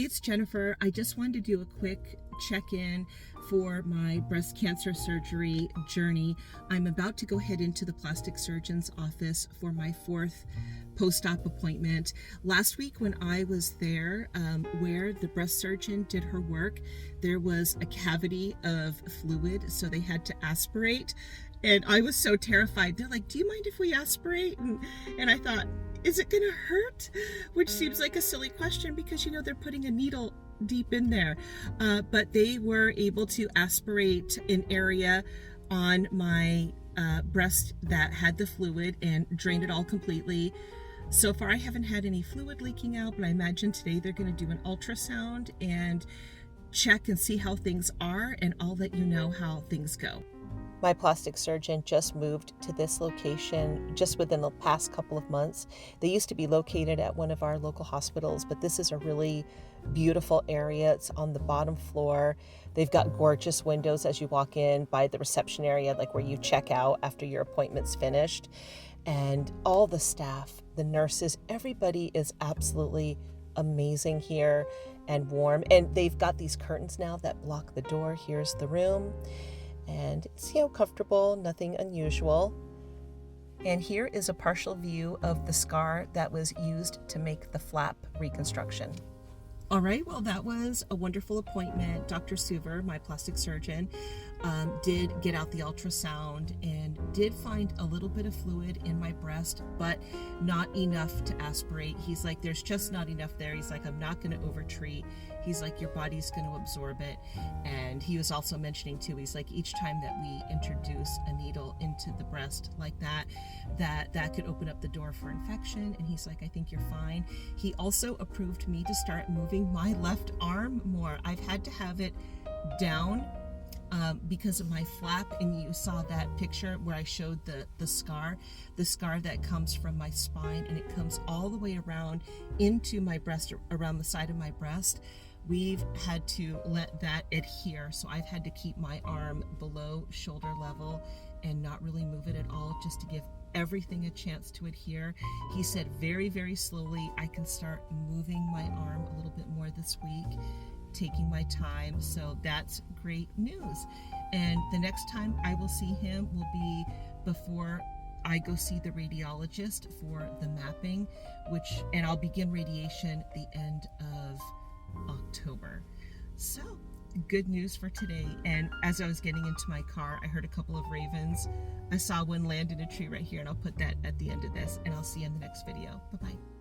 it's Jennifer. I just wanted to do a quick check-in for my breast cancer surgery journey. I'm about to go head into the plastic surgeon's office for my 4th post-op appointment. Last week when I was there, where the breast surgeon did her work, there was a cavity of fluid, so they had to aspirate. And I was so terrified. They're like, do you mind if we aspirate? And I thought, is it gonna hurt? Which seems like a silly question because, you know, they're putting a needle deep in there. But they were able to aspirate an area on my breast that had the fluid and drained it all completely. So far, I haven't had any fluid leaking out, but I imagine today they're gonna do an ultrasound and check and see how things are, and I'll let you know how things go. My plastic surgeon just moved to this location just within the past couple of months. They used to be located at one of our local hospitals, but this is a really beautiful area. It's on the bottom floor. They've got gorgeous windows as you walk in by the reception area, like where you check out after your appointment's finished. And all the staff, the nurses, everybody is absolutely amazing here and warm. And they've got these curtains now that block the door. Here's the room. And it's, you know, comfortable, nothing unusual. And here is a partial view of the scar that was used to make the flap reconstruction. All right, well, that was a wonderful appointment. Dr. Suver, my plastic surgeon, did get out the ultrasound and did find a little bit of fluid in my breast, but not enough to aspirate. He's like, there's just not enough there. He's like, I'm not going to overtreat. He's like, your body's going to absorb it. And he was also mentioning too, he's like, each time that we introduce a needle into the breast like that could open up the door for infection. And he's like, I think you're fine. He also approved me to start moving my left arm more. I've had to have it down because of my flap, and you saw that picture where I showed the scar that comes from my spine, and it comes all the way around into my breast, around the side of my breast. We've had to let that adhere, so I've had to keep my arm below shoulder level and not really move it at all, just to give everything a chance to adhere. He said very, very slowly I can start moving my arm a little bit more this week, taking my time, so that's great news. And the next time I will see him will be before I go see the radiologist for the mapping, and I'll begin radiation the end of October. So good news for today. And as I was getting into my car, I heard a couple of ravens. I saw one land in a tree right here, and I'll put that at the end of this, and I'll see you in the next video. Bye-bye.